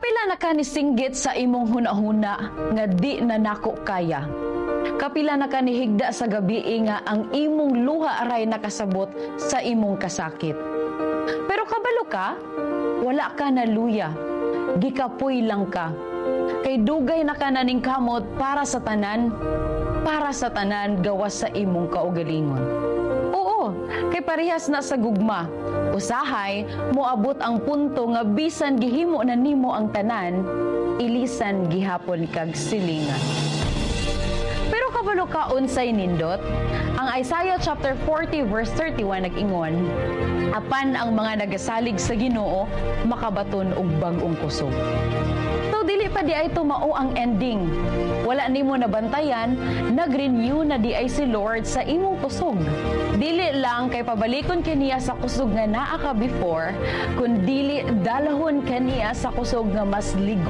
Kapila na ka nisinggit sa imong hunahuna nga di na nako kaya. Kapila na ka nihigda sa gabi nga ang imong luha aray nakasabot sa imong kasakit. Pero kabalo ka, wala ka na luya. Gikapoy lang ka. Kay dugay na ka naning kamot para sa tanan gawas sa imong kaugalingon. Oo, kay parehas na sa gugma. Usahay, moabot ang punto nga bisan gihimo na nimo ang tanan, ilisan gihapon kag silingan. Pero kabalo ka unsay nindot? Ang Isaiah chapter 40 verse 31 nag-ingon, apan ang mga nagasalig sa Ginoo makabaton og bag-ong kusog. So dili pa di ay tumao ang ending. Wala nimo nabantayan, nag-renew na di ay si Lord sa imong kusog. Dili lang kay pabalikon kaniya sa kusog nga naa ka before, kun dili dalahon kaniya sa kusog nga mas ligon